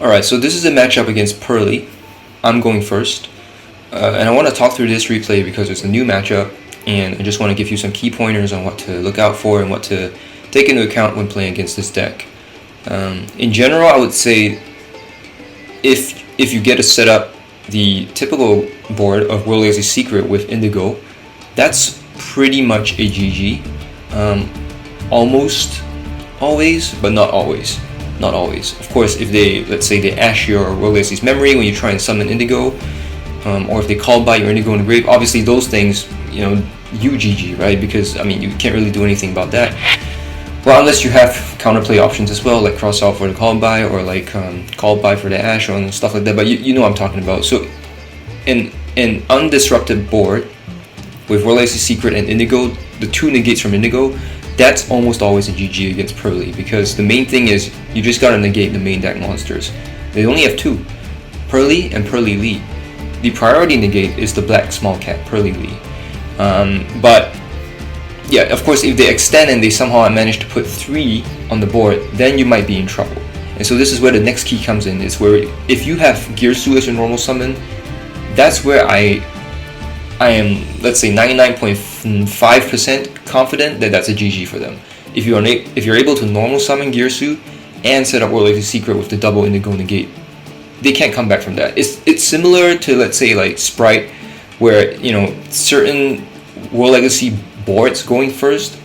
Alright, so this is a matchup against Purrely. I'm going first. And I want to talk through this replay because it's a new matchup, and I just want to give you some key pointers on what to look out for and what to take into account when playing against this deck. In general, I would say if you get to set up the typical board of World Legacy Secret with Indigo, that's pretty much a GG. Almost always, but not always. Not always. Of course, if they, let's say they ash your World Legacy's memory when you try and summon Indigo, or if they call by your Indigo in the grave, obviously those things, you GG, right? Because, I mean, you can't really do anything about that. Well, unless you have counterplay options as well, like cross out for the call by, or like call by for the ash or stuff like that, but you know what I'm talking about. So, an undisrupted board with World Legacy Secret and Indigo, the 2 negates from Indigo, that's almost always a GG against Purrely, because the main thing is you just gotta negate the main deck monsters. They only have 2, Purrely and Purrely Lee. The priority negate is the black small cat, Purrely Lee. But yeah, of course, if they extend and they somehow manage to put 3 on the board, then you might be in trouble. And so this is where the next key comes in, is where if you have Girsu as your normal summon, that's where I am, let's say 99.5% confident that that's a GG for them. If you're able to normal summon Girsu and set up World Legacy Secret with the double Indigo negate, they can't come back from that. It's similar to, let's say, like Sprite, where certain World Legacy boards going first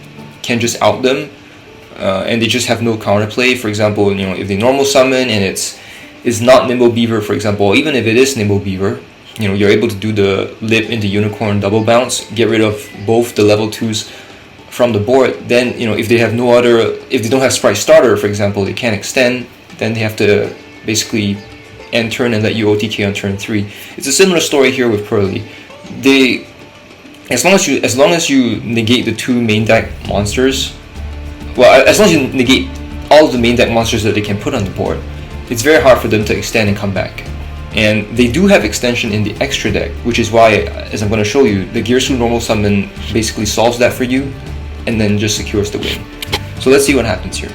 can just out them, and they just have no counterplay. For example, if they normal summon and it's not Nimble Beaver, for example, even if it is Nimble Beaver, you're able to do the Lip into Unicorn double bounce, get rid of both the level 2s from the board. Then if they don't have Sprite Starter, for example, they can't extend, then they have to basically end turn and let you OTK on turn 3. It's a similar story here with Purrely. As long as you negate the 2 main deck monsters, well, as long as you negate all of the main deck monsters that they can put on the board, it's very hard for them to extend and come back. And they do have extension in the extra deck, which is why, as I'm going to show you, the Girsu normal summon basically solves that for you, and then just secures the win. So let's see what happens here.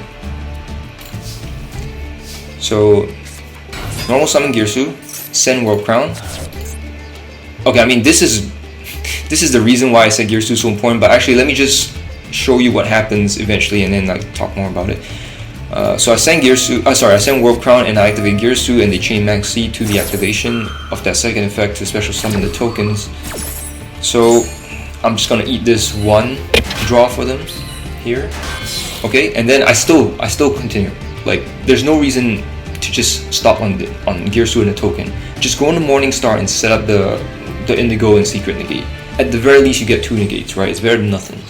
So, normal summon Girsu, send World Crown. Okay, I mean this is the reason why I said Girsu is so important, but actually let me just show you what happens eventually and then talk more about it. So I send World Crown and I activate Girsu, and they chain Max C to the activation of that second effect to special summon the tokens. So I'm just gonna eat this 1 draw for them here. Okay, and then I still continue. Like, there's no reason to just stop on Girsu and the token. Just go on the Morning Star and set up the Indigo and Secret negate. At the very least, you get 2 negates, right? It's better than nothing.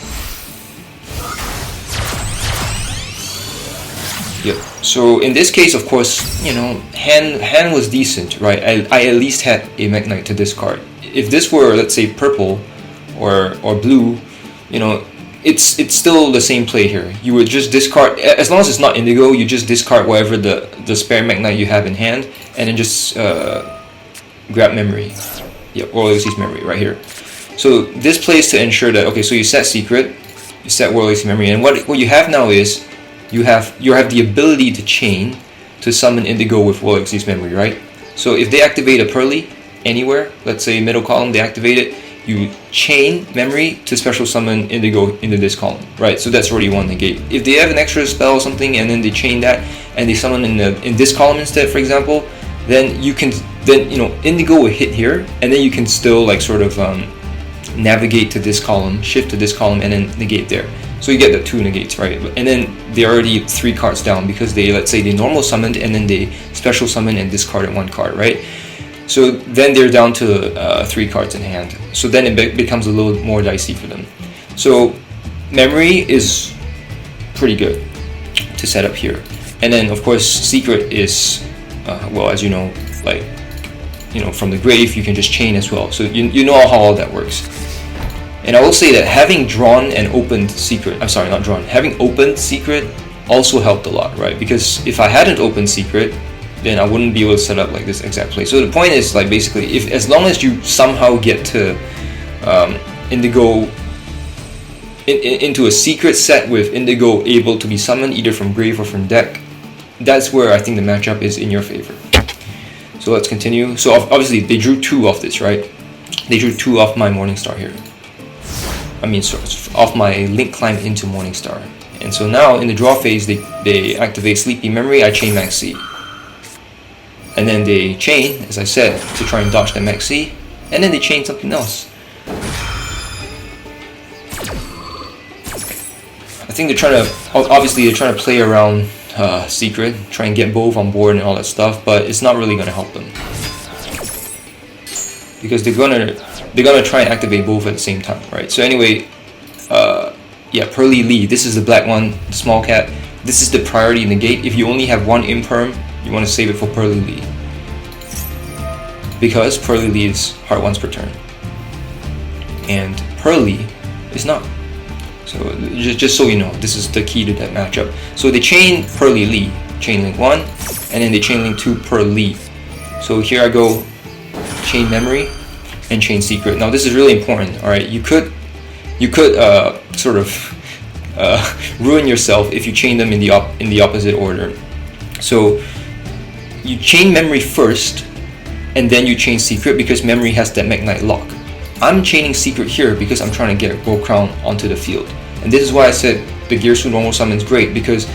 Yep. So in this case, of course, hand was decent, right? I at least had a Mekk-Knight to discard. If this were, let's say, purple or blue, it's still the same play here. You would just discard, as long as it's not Indigo, you just discard whatever the spare Mekk-Knight you have in hand, and then just grab memory. Yep, World Legacy's memory right here. So this plays to ensure that, okay, so you set Secret, you set World Legacy memory, and what you have now is you have the ability to chain to summon Indigo with World Legacy's memory, right? So if they activate a Purrely anywhere, let's say middle column, they activate it, you chain memory to special summon Indigo into this column, right? So that's already 1 negate. If they have an extra spell or something and then they chain that and they summon in this column instead, for example, then Indigo will hit here, and then you can still navigate to this column, shift to this column, and then negate there. So you get the 2 negates, right? And then they're already 3 cards down because let's say they normal summoned and then they special summon and discarded 1 card, right? So then they're down to 3 cards in hand. So then it becomes a little more dicey for them. So memory is pretty good to set up here. And then of course Secret is, well, as you know, from the grave you can just chain as well. So you know how all that works. And I will say that having drawn and opened Secret, having opened Secret also helped a lot, right? Because if I hadn't opened Secret, then I wouldn't be able to set up like this exact play. So the point is, basically, as long as you somehow get to Indigo into a Secret set with Indigo able to be summoned either from grave or from deck, that's where I think the matchup is in your favor. So let's continue. So obviously they drew 2 off this, right? They drew 2 off my Morningstar here. I mean, so off my Link Climb into Morningstar. And so now in the draw phase, they activate Sleepy Memory, I chain Max C. And then they chain, as I said, to try and dodge the Max C. And then they chain something else. I think they're trying to, obviously they're trying to play around Secret, try and get both on board and all that stuff, but it's not really going to help them. Because they're gonna try and activate both at the same time, right? So anyway, yeah, Purrely Lee, this is the black one, the small cat. This is the priority negate. If you only have 1 imperm, you want to save it for Purrely Lee. Because Purrely Lee is heart 1s per turn. And Purrely is not. So just so you know, this is the key to that matchup. So they chain Purrely Lee, chain link 1, and then they chain link 2 Purrely. So here I go, chain memory and chain secret. Now this is really important. All right, you could sort of ruin yourself if you chain them in the opposite order. So you chain memory first, and then you chain secret because memory has that Mekk-Knight lock. I'm chaining secret here because I'm trying to get World Crown onto the field, and this is why I said the Gearsu normal summon is great, because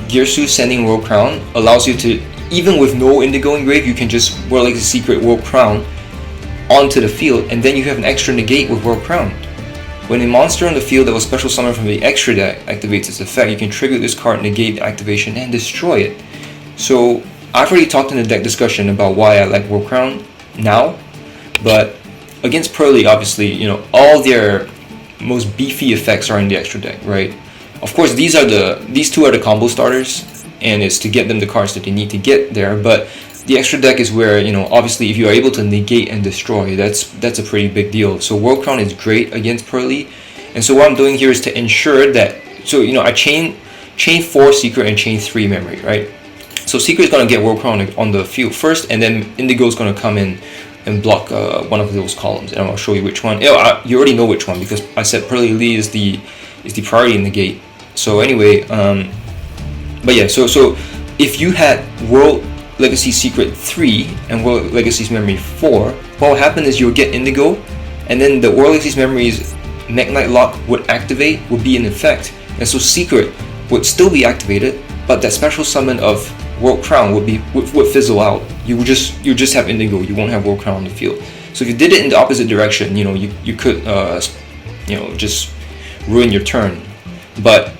Gearsu sending World Crown allows you to, even with no Indigo engrave, you can just World Legacy Secret World Crown onto the field, and then you have an extra negate with World Crown. When a monster on the field that was special summoned from the extra deck activates its effect, you can trigger this card, negate the activation, and destroy it. So I've already talked in the deck discussion about why I like World Crown now, but against Purrely, obviously, you know, all their most beefy effects are in the extra deck, right? Of course, these two are the combo starters, and it's to get them the cards that they need to get there, but the extra deck is where, you know, obviously if you are able to negate and destroy, that's a pretty big deal. So World Crown is great against Purrely, and so what I'm doing here is to ensure that, so you know, I chain 4 secret and chain 3 memory, right? So secret is going to get World Crown on the field first, and then Indigo is going to come in and block one of those columns, and I'll show you which one. You already know which one because I said Purrely Lee is the priority in the gate. So anyway, but yeah, so if you had World Legacy Secret 3 and World Legacy's Memory 4, what will happen is you'll get Indigo, and then the World Legacy's Memory's Mekk-Knight lock would activate, would be in effect, and so Secret would still be activated, but that special summon of World Crown would fizzle out. You just have Indigo. You won't have World Crown on the field. So if you did it in the opposite direction, you know, you could you know, just ruin your turn. But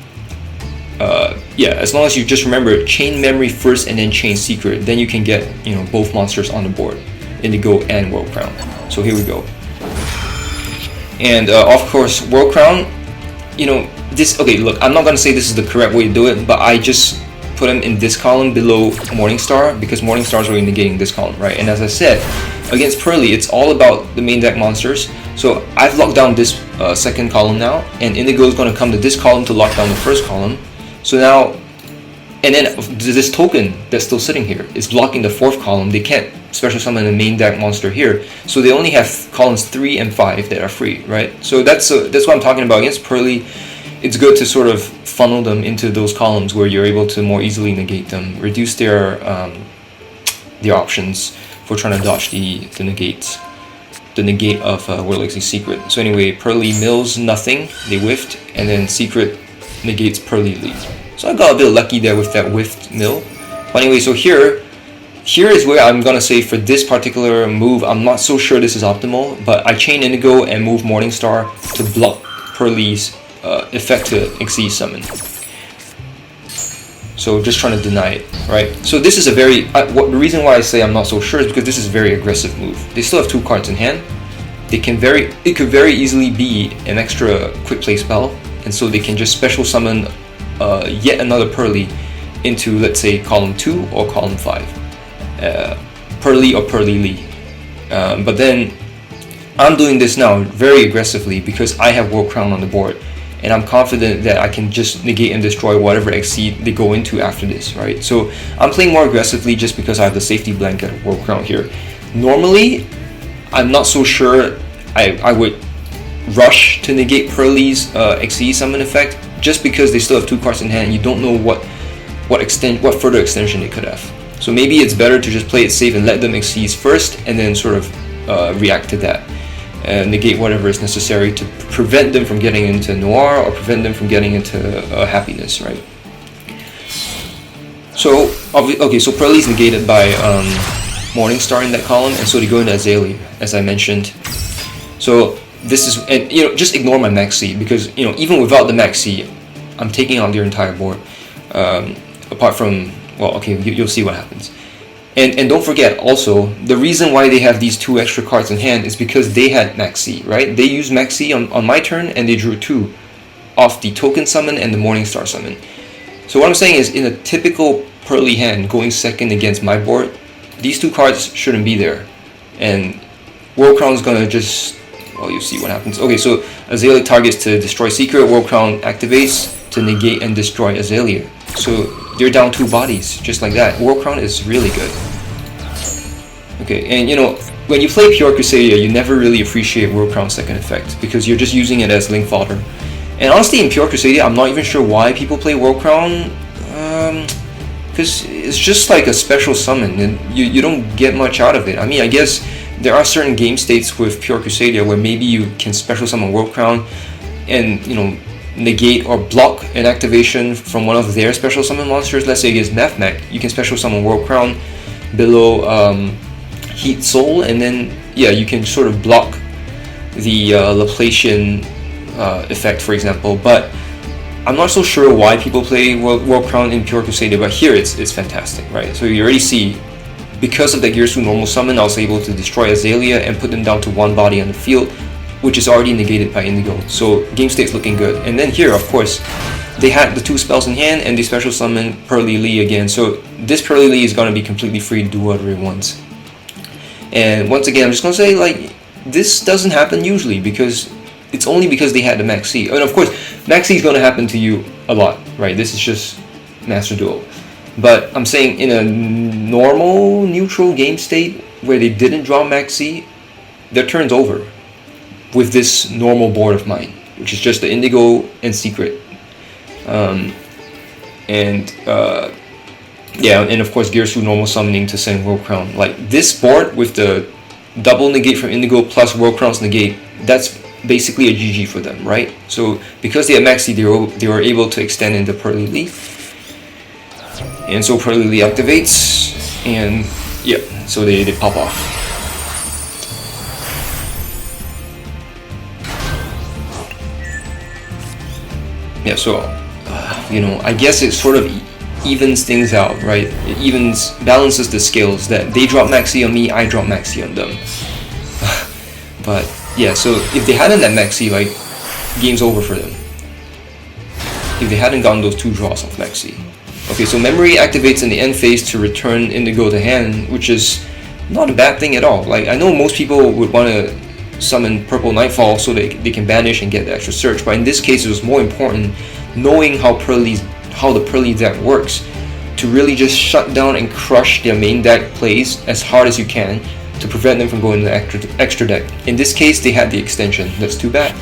yeah, as long as you just remember chain memory first and then chain secret, then you can get, you know, both monsters on the board, Indigo and World Crown. So here we go. And of course, World Crown, you know, this, okay, look, I'm not gonna say this is the correct way to do it, but I just put them in this column below Morningstar because Morningstar is already negating this column, right? And as I said, against Purrely, it's all about the main deck monsters. So I've locked down this second column now, and Indigo is going to come to this column to lock down the first column. So now, and then this token that's still sitting here is blocking the fourth column. They can't special summon the main deck monster here, so they only have columns 3 and 5 that are free, right? So that's what I'm talking about. Against Purrely, it's good to sort of funnel them into those columns where you're able to more easily negate them, reduce their options for trying to dodge the negates, the negate of World Legacy Secret. So anyway, Purrely mills nothing, they whiffed, and then Secret negates Purrely Lee. So I got a bit lucky there with that whiffed mill. But anyway, so here is where I'm gonna say for this particular move, I'm not so sure this is optimal, but I chain Indigo and move Morningstar to block Purrely's effect to exceed summon. So just trying to deny it, right? So this is a very, the reason why I say I'm not so sure is because this is a very aggressive move. They still have 2 cards in hand. It could very easily be an extra quick play spell, and so they can just special summon yet another Purrely into, let's say, column 2 or column 5. Purrely or Purrely Lee. But then I'm doing this now very aggressively because I have World Crown on the board, and I'm confident that I can just negate and destroy whatever exceed they go into after this, right? So I'm playing more aggressively just because I have the safety blanket of World Crown here. Normally, I'm not so sure I would rush to negate Purrely's exceed summon effect, just because they still have 2 cards in hand and you don't know what further extension they could have. So maybe it's better to just play it safe and let them exceed first, and then sort of react to that and negate whatever is necessary to prevent them from getting into noir or prevent them from getting into happiness, right? So okay, so Purrely is negated by Morningstar in that column, and so they go into Azalea, as I mentioned. So this is, and just ignore my maxi, because even without the maxi, I'm taking out their entire board. Apart from, well, okay, you'll see what happens. And don't forget also, the reason why they have these 2 extra cards in hand is because they had maxi, right? They used maxi on my turn, and they drew 2 off the token summon and the Morningstar summon. So what I'm saying is, in a typical Purrely hand going second against my board, these 2 cards shouldn't be there. And World Crown's gonna just, well, you'll see what happens. Okay, so Azalea targets to destroy Secret, World Crown activates to negate and destroy Azalea. So they're down 2 bodies, just like that. World Crown is really good. Okay, and when you play Pure Crusadia, you never really appreciate World Crown's second effect, because you're just using it as link fodder. And honestly, in Pure Crusadia, I'm not even sure why people play World Crown, because it's just like a special summon, and you don't get much out of it. I mean, I guess there are certain game states with Pure Crusadia where maybe you can special summon World Crown and negate or block an activation from one of their special summon monsters. Let's say against Mekk-Knight, you can special summon World Crown below Heat Soul, and then you can sort of block the Laplacian effect, for example. But I'm not so sure why people play World Crown in Pure Crusadia, but here it's fantastic, right? So you already see, because of the Girsu normal summon, I was able to destroy Azalea and put them down to 1 body on the field, which is already negated by Indigo. So game state's looking good. And then here, of course, they had the 2 spells in hand, and they special summon Purrely again. So this Purrely is going to be completely free to do whatever it wants. And once again, I'm just going to say, like, this doesn't happen usually, because it's only because they had the maxi. And of course, maxi is going to happen to you a lot, right? This is just Master Duel. But I'm saying in a normal, neutral game state where they didn't draw maxi, their turn's over with this normal board of mine, which is just the Indigo and Secret. And of course Girsu normal summoning to send World Crown. Like, this board with the double negate from Indigo plus World Crown's negate, that's basically a GG for them, right? So because they had maxi, they were able to extend into Purrely. And so Purrely activates, and so they pop off. Yeah, so I guess it sort of evens things out, right? It balances the scales, that they drop maxi on me, I drop maxi on them. But yeah, so if they hadn't that maxi, like, game's over for them. If they hadn't gotten those 2 draws off maxi. Okay, so memory activates in the end phase to return Indigo to hand, which is not a bad thing at all. Like, I know most people would want to summon Purple Nightfall so they can banish and get the extra search, but in this case it was more important knowing how the Purrely deck works, to really just shut down and crush their main deck plays as hard as you can to prevent them from going to the extra deck. In this case, they had the extension. That's too bad.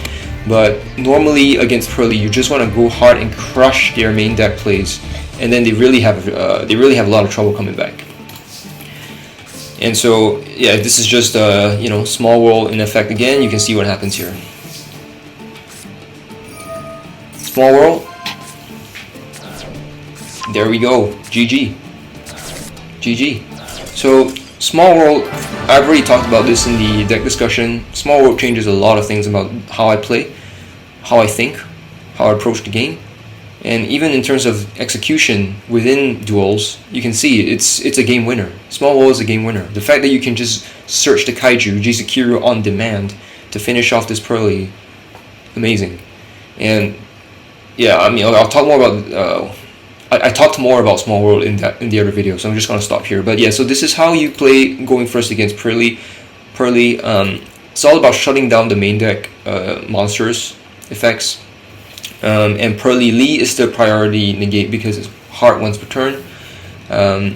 But normally against Purrely, you just want to go hard and crush their main deck plays, and then they really have a lot of trouble coming back. And so this is just Small World in effect again. You can see what happens here. Small World. There we go. GG. So Small World, I've already talked about this in the deck discussion. Small World changes a lot of things about how I play, how I think, how I approach the game, and even in terms of execution within duels, you can see it's a game winner. Small World is a game winner. The fact that you can just search the Kaiju, Jizukiru on demand to finish off this Purrely, amazing. And I mean, I'll talk more about. I talked more about Small World in the other video, so I'm just gonna stop here. But so this is how you play going first against Purrely. It's all about shutting down the main deck monsters effects, and Purrely is the priority negate because it's heart once per turn. And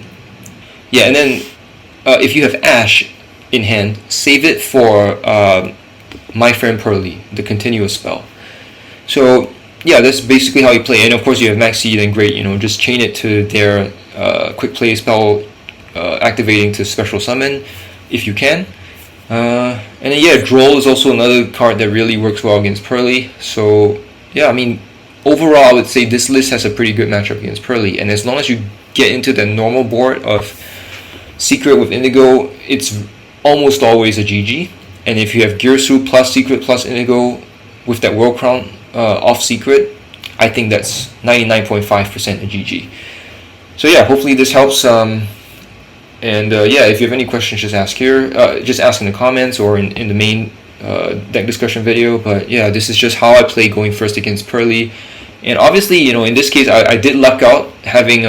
then if you have Ash in hand, save it for My Friend Purrely, the continuous spell. So yeah, that's basically how you play. And of course, you have Maxi, then great. Just chain it to their quick play spell activating to special summon if you can. And then yeah, Droll is also another card that really works well against Purrely. So yeah, I mean, overall, I would say this list has a pretty good matchup against Purrely. And as long as you get into the normal board of Secret with Indigo, it's almost always a GG. And if you have Girsu plus Secret plus Indigo with that World Crown off Secret, I think that's 99.5% a GG. So yeah, hopefully this helps. And yeah, if you have any questions, just ask here. Just ask in the comments or in the main deck discussion video. But yeah, this is just how I play going first against Purrely. And obviously, in this case, I did luck out having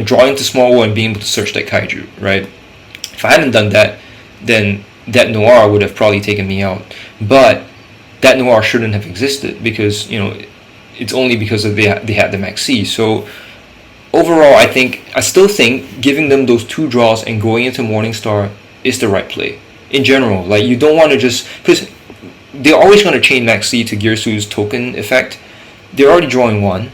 drawing to small war and being able to search that Kaiju, right? If I hadn't done that, then that Noir would have probably taken me out. But that Noir shouldn't have existed because it's only because they had the Maxi. So overall, I still think giving them those 2 draws and going into Morningstar is the right play. In general, like, you don't want to just, because they're always going to chain Maxi to Girsu's token effect. They're already drawing 1.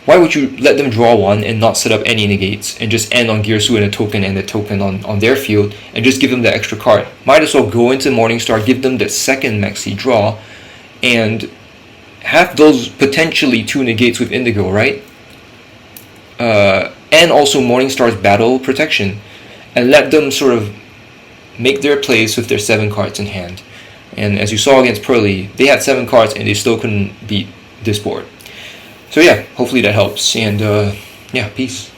Why would you let them draw 1 and not set up any negates and just end on Girsu and a token on their field and just give them the extra card? Might as well go into Morningstar, give them the second Maxi draw, and have those potentially 2 negates with Indigo, right? And also Morningstar's battle protection, and let them sort of make their plays with their 7 cards in hand. And as you saw against Purrely, they had 7 cards and they still couldn't beat this board. So yeah, hopefully that helps, and yeah, peace.